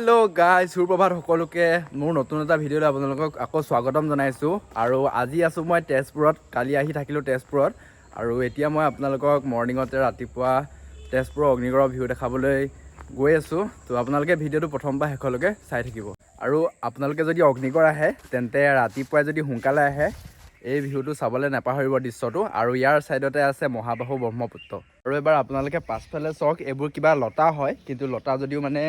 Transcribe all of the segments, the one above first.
Hello' guys, সুপ্ৰভাত সকলোকে। মোৰ নতুন এটা ভিডিঅ'লৈ আপোনালোকক আকৌ স্বাগতম জনাইছোঁ। আৰু আজি আছোঁ মই তেজপুৰত। কালি আহি থাকিলোঁ তেজপুৰত, আৰু এতিয়া মই আপোনালোকক মৰ্ণিঙতে ৰাতিপুৱা তেজপুৰৰ অগ্নিগড়ৰ ভিউ দেখাবলৈ গৈ আছোঁ। তো আপোনালোকে ভিডিঅ'টো প্ৰথমৰ পৰা শেষলৈকে চাই থাকিব। আৰু আপোনালোকে যদি অগ্নিগড় আহে তেন্তে ৰাতিপুৱাই যদি সোনকালে আহে এই ভিউটো চাবলৈ নাপাহৰিব দৃশ্যটো। আৰু ইয়াৰ ছাইডতে আছে মহাবাহু ব্ৰহ্মপুত্ৰ। আৰু এবাৰ আপোনালোকে পাছফালে চাওক, এইবোৰ কিবা লতা হয়, কিন্তু লতা যদিও মানে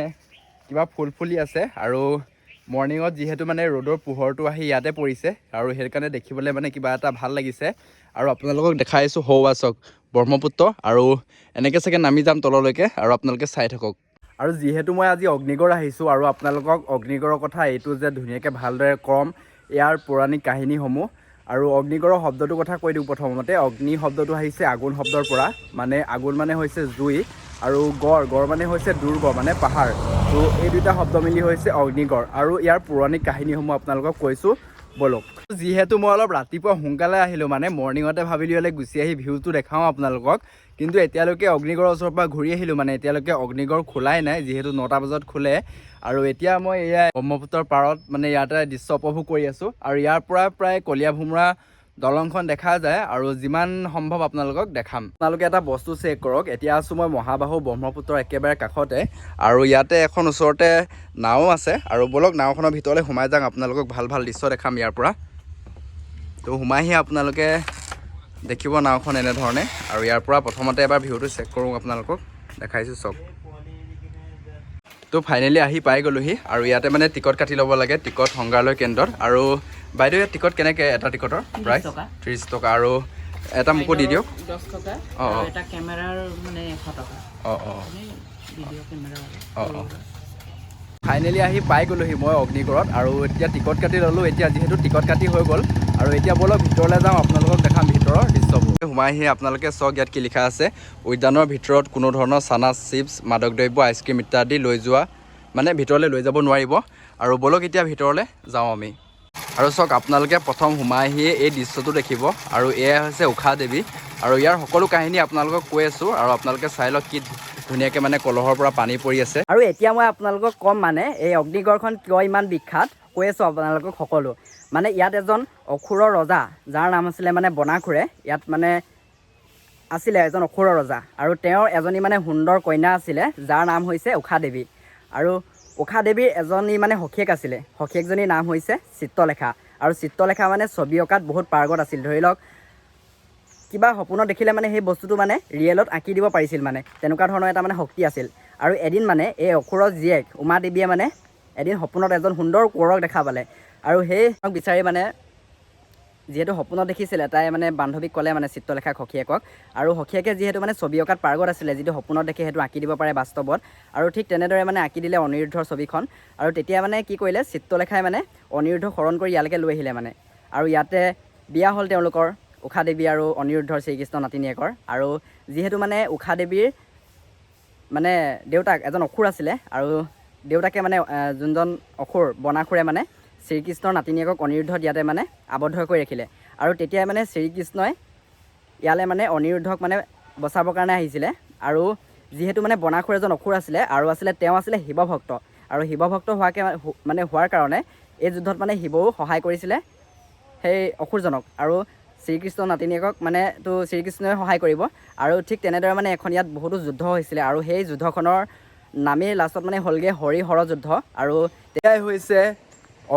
কিবা ফুল ফুলি আছে। আৰু মৰ্ণিঙত যিহেতু মানে ৰ'দৰ পোহৰটো আহি ইয়াতে পৰিছে, আৰু সেইকাৰণে দেখিবলৈ মানে কিবা এটা ভাল লাগিছে। আৰু আপোনালোকক দেখাই আছোঁ, সৌৱা চাওক ব্ৰহ্মপুত্ৰ, আৰু এনেকৈ চাগে নামি যাম তললৈকে, আৰু আপোনালোকে চাই থাকক। আৰু যিহেতু মই আজি অগ্নিগড় আহিছোঁ, আৰু আপোনালোকক অগ্নিগড়ৰ কথা এইটো যে ধুনীয়াকৈ ভালদৰে ক'ম, ইয়াৰ পৌৰাণিক কাহিনীসমূহ। আৰু অগ্নিগড়ৰ শব্দটোৰ কথা কৈ দিওঁ প্ৰথমতে। অগ্নি শব্দটো আহিছে আগুন শব্দৰ পৰা, মানে আগুন মানে হৈছে জুই, আৰু গড় মানে হৈছে দুৰ্গ মানে পাহাৰ। তো এই দুটা শব্দ মিলি হৈছে অগ্নিগড়। আৰু ইয়াৰ পৌৰাণিক কাহিনীসমূহ আপোনালোকক কৈছোঁ ব'লক। যিহেতু মই অলপ ৰাতিপুৱা সোনকালে আহিলোঁ, মানে মৰ্ণিঙতে ভাবিলোঁ ইয়ালৈ গুচি আহি ভিউটো দেখাওঁ আপোনালোকক, কিন্তু এতিয়ালৈকে অগ্নিগড়ৰ ওচৰৰ পৰা ঘূৰি আহিলোঁ, মানে এতিয়ালৈকে অগ্নিগড় খোলাই নাই, যিহেতু 9টা বজাত খোলে। আৰু এতিয়া মই এয়া ব্ৰহ্মপুত্ৰৰ পাৰত মানে ইয়াতে দৃশ্য উপভোগ কৰি আছোঁ। আৰু ইয়াৰ পৰা প্ৰায় কলীয়াভোমোৰা দলংখন দেখা যায়, আৰু যিমান সম্ভৱ আপোনালোকক দেখাম। আপোনালোকে এটা বস্তু চেক কৰক, এতিয়া আছোঁ মই মহাবাহু ব্ৰহ্মপুত্ৰৰ একেবাৰে কাষতে, আৰু ইয়াতে এখন ওচৰতে নাও আছে। আৰু ব'লক নাওখনৰ ভিতৰলৈ সোমাই যাওঁ, আপোনালোকক ভাল ভাল দৃশ্য দেখাম ইয়াৰ পৰা। তো সোমাইহি আপোনালোকে দেখিব নাওখন এনেধৰণে। আৰু ইয়াৰ পৰা প্ৰথমতে এবাৰ ভিউটো চেক কৰোঁ, আপোনালোকক দেখাইছোঁ চাওক। তো ফাইনেলি আহি পাই গ'লোহি, আৰু ইয়াতে মানে টিকট কাটি ল'ব লাগে, টিকট সংগ্ৰহালয় কেন্দ্ৰত। আৰু বাইদেউ ইয়াত টিকট কেনেকৈ, এটা টিকটৰ প্ৰাইচ 30 টকা, আৰু এটা মোকো দি দিয়ক। 10 টকা, অঁ আৰু এটা কেমেৰাৰ মানে 100 টকা। অঁ অঁ ভিডিঅ' কেমেৰা। অঁ অঁ ফাইনেলি আহি পাই গ'লোহি মই অগ্নিগড়ত, আৰু এতিয়া টিকট কাটি ল'লোঁ। এতিয়া যিহেতু টিকট কাটি হৈ গ'ল, আৰু এতিয়া ব'লক ভিতৰলৈ যাওঁ, আপোনালোকক দেখাম ভিতৰৰ দৃশ্যবোৰ। সোমাই আহি আপোনালোকে চাওক, ইয়াত কি লিখা আছে, উদ্যানৰ ভিতৰত কোনো ধৰণৰ চানা, চিপছ, মাদক দ্ৰব্য, আইচক্ৰীম ইত্যাদি লৈ যোৱা মানে ভিতৰলৈ লৈ যাব নোৱাৰিব। আৰু ব'লক এতিয়া ভিতৰলৈ যাওঁ আমি। আৰু চাওক, আপোনালোকে প্ৰথম সোমাই আহিয়ে এই দৃশ্যটো দেখিব, আৰু এয়া হৈছে উষা দেৱী। আৰু ইয়াৰ সকলো কাহিনী আপোনালোকক কৈ আছোঁ, আৰু আপোনালোকে চাই লওক কি ধুনীয়াকৈ মানে কলহৰ পৰা পানী পৰি আছে। আৰু এতিয়া মই আপোনালোকক ক'ম মানে এই অগ্নিগড়খন কিয় ইমান বিখ্যাত, কৈ আছোঁ আপোনালোকক সকলো। মানে ইয়াত এজন অসুৰৰ ৰজা, যাৰ নাম আছিলে মানে বনাসুৰে, ইয়াত মানে আছিলে এজন অসুৰৰ ৰজা, আৰু তেওঁৰ এজনী মানে সুন্দৰ কন্যা আছিলে, যাৰ নাম হৈছে উষা দেৱী। আৰু উষা দেৱীৰ এজনী মানে সখীয়েক আছিলে, সখীয়েকজনীৰ নাম হৈছে চিত্ৰলেখা। আৰু চিত্ৰলেখা মানে ছবি অঁকাত বহুত পাৰ্গত আছিল। ধৰি লওক কিবা সপোনত দেখিলে মানে সেই বস্তুটো মানে ৰিয়েলত আঁকি দিব পাৰিছিল, মানে তেনেকুৱা ধৰণৰ এটা মানে শক্তি আছিল। আৰু এদিন মানে এই অসুৰৰ জীয়েক উমা দেৱীয়ে মানে এদিন সপোনত এজন সুন্দৰ কোঁৱৰক দেখা পালে, আৰু সেই বিচাৰি মানে যিহেতু সপোনত দেখিছিলে, তাই মানে বান্ধৱীক ক'লে মানে চিত্ৰলেখা সখীয়েকক। আৰু সখীয়েকে যিহেতু মানে ছবি অঁকাত পাৰ্গত আছিলে, যিটো সপোনত দেখে সেইটো আঁকি দিব পাৰে বাস্তৱত। আৰু ঠিক তেনেদৰে মানে আঁকি দিলে অনিৰুদ্ধৰ ছবিখন। আৰু তেতিয়া মানে কি কৰিলে, চিত্ৰলেখাই মানে অনিৰুদ্ধক শৰণ কৰি ইয়ালৈকে লৈ আহিলে মানে। আৰু ইয়াতে বিয়া হ'ল তেওঁলোকৰ, উষা দেৱী আৰু অনিৰুদ্ধৰ, শ্ৰীকৃষ্ণ নাতিনীয়েকৰ। আৰু যিহেতু মানে উষা দেৱীৰ মানে দেউতাক এজন অসুৰ আছিলে, আৰু দেউতাকে মানে যোনজন অসুৰ বনাসুৰে মানে শ্ৰীকৃষ্ণৰ নাতিনীয়েকক অনিৰুদ্ধত ইয়াতে মানে আবদ্ধ কৰি ৰাখিলে। আৰু তেতিয়াই মানে শ্ৰীকৃষ্ণই ইয়ালৈ মানে অনিৰুদ্ধক মানে বচাবৰ কাৰণে আহিছিলে। আৰু যিহেতু মানে বনাসুৰ এজন অসুৰ আছিলে, আৰু আছিলে তেওঁ আছিলে শিৱভক্ত, আৰু শিৱভক্ত হোৱাৰ কাৰণে এই যুদ্ধত মানে শিৱও সহায় কৰিছিলে সেই অসুৰজনক, আৰু শ্ৰীকৃষ্ণৰ নাতিনীয়েকক মানে তো শ্ৰীকৃষ্ণই সহায় কৰিব। আৰু ঠিক তেনেদৰে মানে এখন ইয়াত বহুতো যুদ্ধ হৈছিলে, আৰু সেই যুদ্ধখনৰ নামেই লাষ্টত মানে হ'লগৈ হৰিহৰ যুদ্ধ। আৰু তেতিয়াই হৈছে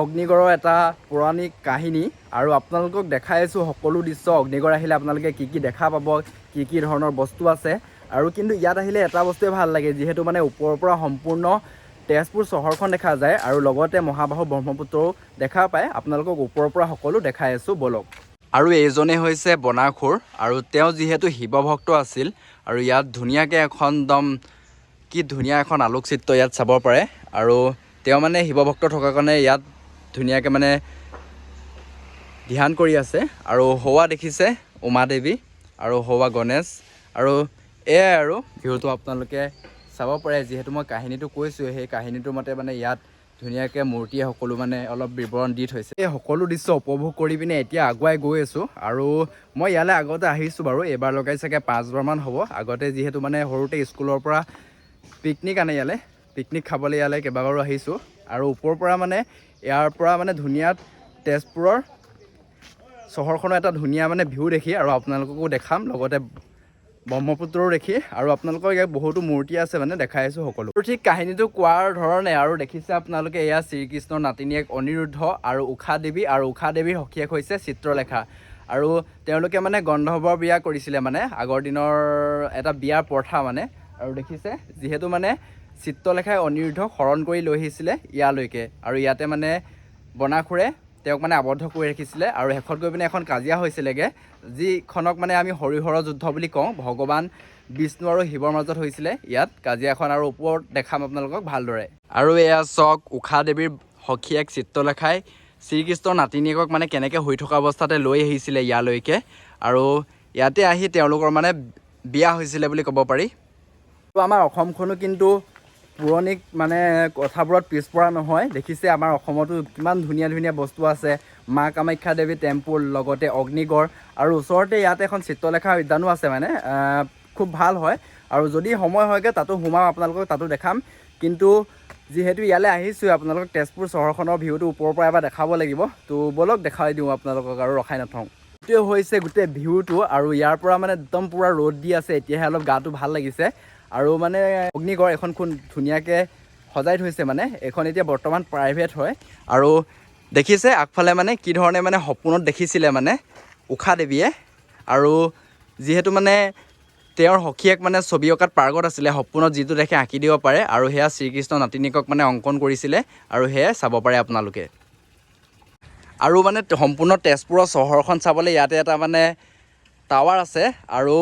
অগ্নিগড়ৰ এটা পৌৰাণিক কাহিনী। আৰু আপোনালোকক দেখাই আছোঁ সকলো দৃশ্য। অগ্নিগড় আহিলে আপোনালোকে কি কি দেখা পাব, কি কি ধৰণৰ বস্তু আছে। আৰু কিন্তু ইয়াত আহিলে এটা বস্তুৱে ভাল লাগে, যিহেতু মানে ওপৰৰ পৰা সম্পূৰ্ণ তেজপুৰ চহৰখন দেখা যায়, আৰু লগতে মহাবাহু ব্ৰহ্মপুত্ৰও দেখা পায়। আপোনালোকক ওপৰৰ পৰা সকলো দেখাই আছোঁ ব'লক। আৰু এইজনে হৈছে বনাসুৰ, আৰু তেওঁ যিহেতু শিৱভক্ত আছিল, আৰু ইয়াত ধুনীয়াকৈ একদম কি ধুনীয়া এখন আলোকচিত্ৰ ইয়াত চাব পাৰে। আৰু তেওঁ মানে শিৱভক্ত থকাৰ কাৰণে ইয়াত ধুনীয়াকৈ মানে ধ্যান কৰি আছে। আৰু সৌৱা দেখিছে উমা দেৱী, আৰু সৌৱা গণেশ। আৰু এয়াই আৰু ভিউটো আপোনালোকে চাব পাৰে। যিহেতু মই কাহিনীটো কৈছোঁ, সেই কাহিনীটোৰ মতে মানে ইয়াত ধুনীয়াকৈ মূৰ্তিয়ে সকলো মানে অলপ বিৱৰণ দি থৈছে। এই সকলো দৃশ্য উপভোগ কৰি পিনে এতিয়া আগুৱাই গৈ আছোঁ। আৰু মই ইয়ালৈ আগতে আহিছোঁ বাৰু, এইবাৰ লগাই চাগে 5বাৰমান হ'ব। আগতে যিহেতু মানে সৰুতে স্কুলৰ পৰা পিকনিক আনে ইয়ালৈ, পিকনিক খাবলৈ ইয়ালৈ কেইবাবাৰো আহিছোঁ আৰু ওপৰৰ পৰা মানে ইয়াৰ পৰা মানে ধুনীয়া তেজপুৰৰ চহৰখনৰ এটা ধুনীয়া মানে ভিউ দেখি আৰু আপোনালোককো দেখাম লগতে ব্ৰহ্মপুত্ৰও দেখি আৰু আপোনালোকৰ ইয়াত বহুতো মূৰ্তি আছে মানে দেখাই আছোঁ সকলো ঠিক কাহিনীটো কোৱাৰ ধৰণে আৰু দেখিছে আপোনালোকে এয়া শ্ৰীকৃষ্ণৰ নাতিনীয়েক অনিৰুদ্ধ আৰু ঊষা দেৱী আৰু ঊষা দেৱীৰ সখীয়েক হৈছে চিত্ৰলেখা আৰু তেওঁলোকে মানে গন্ধৰ্বৰ বিয়া কৰিছিলে মানে আগৰ দিনৰ এটা বিয়াৰ প্ৰথা মানে আৰু দেখিছে যিহেতু মানে চিত্ৰলেখাই অনিৰুদ্ধক শৰণ কৰি লৈ আহিছিলে ইয়ালৈকে আৰু ইয়াতে মানে বনাখুৰে তেওঁক মানে আবদ্ধ কৰি ৰাখিছিলে আৰু শেষত গৈ পিনে এখন কাজিয়া হৈছিলেগৈ যিখনক মানে আমি হৰিহৰ যুদ্ধ বুলি কওঁ ভগৱান বিষ্ণু আৰু শিৱৰ মাজত হৈছিলে ইয়াত কাজিয়াখন আৰু ওপৰত দেখাম আপোনালোকক ভালদৰে আৰু এয়া চাওক ঊষা দেৱীৰ সখীয়েক চিত্ৰলেখাই শ্ৰীকৃষ্ণৰ নাতিনীয়েকক মানে কেনেকৈ শুই থকা অৱস্থাতে লৈ আহিছিলে ইয়ালৈকে আৰু ইয়াতে আহি তেওঁলোকৰ মানে বিয়া হৈছিলে বুলি ক'ব পাৰি আৰু আমাৰ অসমখনো কিন্তু পৌৰাণিক মানে কথাবোৰত পিছপৰা নহয় দেখিছে আমাৰ অসমতো কিমান ধুনীয়া ধুনীয়া বস্তু আছে মা কামাখ্যা দেৱী টেম্পুল লগতে অগ্নিগড় আৰু ওচৰতে ইয়াতে এখন চিত্ৰলেখা উদ্যানো আছে মানে খুব ভাল হয় আৰু যদি সময় হয়গৈ তাতো সোমাম আপোনালোকক তাতো দেখাম কিন্তু যিহেতু ইয়ালৈ আহিছোঁ আপোনালোকক তেজপুৰ চহৰখনৰ ভিউটো ওপৰৰ পৰা এবাৰ দেখাব লাগিব তো ব'লক দেখাই দিওঁ আপোনালোকক আৰু ৰখাই নাথওঁ এইটোৱে হৈছে গোটেই ভিউটো আৰু ইয়াৰ পৰা মানে একদম পূৰা ৰ'দ দি আছে এতিয়াহে অলপ গাটো ভাল লাগিছে আৰু মানে অগ্নিগড় এখন খুব ধুনীয়াকৈ সজাই থৈছে মানে এইখন এতিয়া বৰ্তমান প্ৰাইভেট হয় আৰু দেখিছে আগফালে মানে কি ধৰণে মানে সপোনত দেখিছিলে মানে ঊষা দেৱীয়ে আৰু যিহেতু মানে তেওঁৰ সখীয়েক মানে ছবি অঁকাত পাৰ্গত আছিলে সপোনত যিটো দেখে আঁকি দিব পাৰে আৰু সেয়া শ্ৰীকৃষ্ণ নাতিনীয়েকক মানে অংকন কৰিছিলে আৰু সেয়াই চাব পাৰে আপোনালোকে আৰু মানে সম্পূৰ্ণ তেজপুৰৰ চহৰখন চাবলৈ ইয়াতে এটা মানে টাৱাৰ আছে আৰু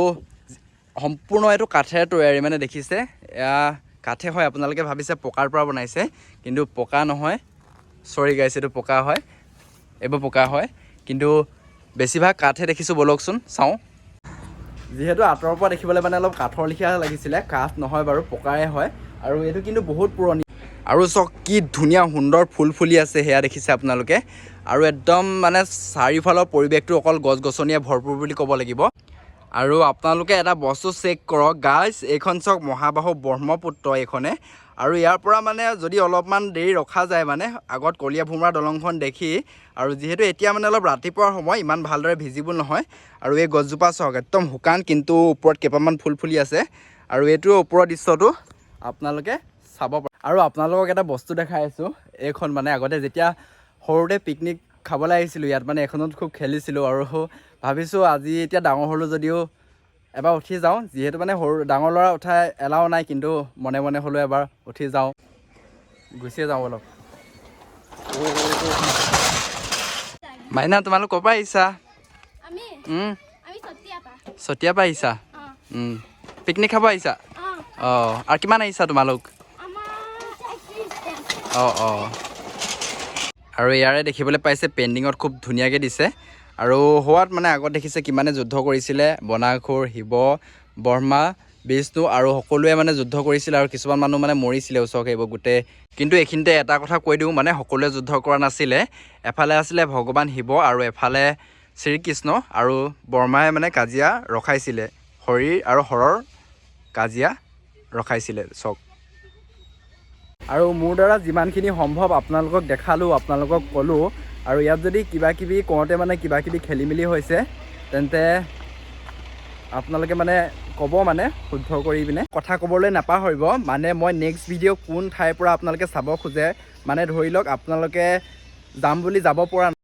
সম্পূৰ্ণ এইটো কাঠেৰে তৈয়াৰী মানে দেখিছে এয়া কাঠে হয় আপোনালোকে ভাবিছে পকাৰ পৰা বনাইছে কিন্তু পকা নহয় চৰি গাইছে এইটো পকা হয় এইবোৰ পকা হয় কিন্তু বেছিভাগ কাঠে দেখিছোঁ ব'লকচোন চাওঁ যিহেতু আঁতৰৰ পৰা দেখিবলৈ মানে অলপ কাঠৰ লেখীয়া লাগিছিলে কাঠ নহয় বাৰু পকাৰে হয় আৰু এইটো কিন্তু বহুত পুৰণি আৰু চাওক কি ধুনীয়া সুন্দৰ ফুল ফুলি আছে সেয়া দেখিছে আপোনালোকে আৰু একদম মানে চাৰিওফালৰ পৰিৱেশটো অকল গছ গছনিয়ে ভৰপূৰ বুলি ক'ব লাগিব আৰু আপোনালোকে এটা বস্তু চেক কৰক গাইজ এইখন চাওক মহাবাহু ব্ৰহ্মপুত্ৰ এইখনে আৰু ইয়াৰ পৰা মানে যদি অলপমান দেৰি ৰখা যায় মানে আগত কলীয়া ভোমোৰা দলংখন দেখি আৰু যিহেতু এতিয়া মানে অলপ ৰাতিপুৱাৰ সময় ইমান ভালদৰে ভিজিবল নহয় আৰু এই গছজোপা চাওক একদম শুকান কিন্তু ওপৰত কেইপামান ফুল ফুলি আছে আৰু এইটোৰ ওপৰৰ দৃশ্যটো আপোনালোকে চাব পাৰে আৰু আপোনালোকক এটা বস্তু দেখাই আছোঁ এইখন মানে আগতে যেতিয়া সৰুতে পিকনিক খাবলৈ আহিছিলোঁ ইয়াত মানে এখনত খুব খেলিছিলোঁ আৰু ভাবিছোঁ আজি এতিয়া ডাঙৰ হ'লোঁ যদিও এবাৰ উঠি যাওঁ যিহেতু মানে সৰু ডাঙৰ ল'ৰা উঠাই এলাও নাই কিন্তু মনে মনে হ'লেও এবাৰ উঠি যাওঁ গুচিয়ে যাওঁ অলপ মাইনা তোমালোক ক'ৰ পৰা আহিছা চতিয়াৰ পৰা আহিছা পিকনিক খাব আহিছা অঁ আৰু কিমান আহিছা তোমালোক অঁ অঁ আৰু ইয়াৰে দেখিবলৈ পাইছে পেইণ্টিঙত খুব ধুনীয়াকৈ দিছে আৰু হোৱাত মানে আগত দেখিছে কিমানে যুদ্ধ কৰিছিলে বনাসুৰ শিৱ ব্ৰহ্মা বিষ্ণু আৰু সকলোৱে মানে যুদ্ধ কৰিছিলে আৰু কিছুমান মানুহ মানে মৰিছিলে ওচৰক এইবোৰ গোটেই কিন্তু এইখিনিতে এটা কথা কৈ দিওঁ মানে সকলোৱে যুদ্ধ কৰা নাছিলে এফালে আছিলে ভগৱান শিৱ আৰু এফালে শ্ৰীকৃষ্ণ আৰু ব্ৰহ্মাই মানে কাজিয়া ৰখাইছিলে হৰি আৰু হৰৰ কাজিয়া ৰখাইছিলে চক আৰু মোৰ দ্বাৰা যিমানখিনি সম্ভৱ আপোনালোকক দেখালোঁ আপোনালোকক ক'লোঁ আৰু ইয়াত যদি কিবা কিবি কওঁতে মানে কিবা কিবি খেলি মেলি হৈছে তেন্তে আপোনালোকে মানে ক'ব মানে শুদ্ধ কৰি পিনে কথা ক'বলৈ নাপাহৰিব মানে মই নেক্সট ভিডিঅ' কোন ঠাইৰ পৰা আপোনালোকে চাব খোজে মানে ধৰি লওক আপোনালোকে যাম বুলি যাব পৰা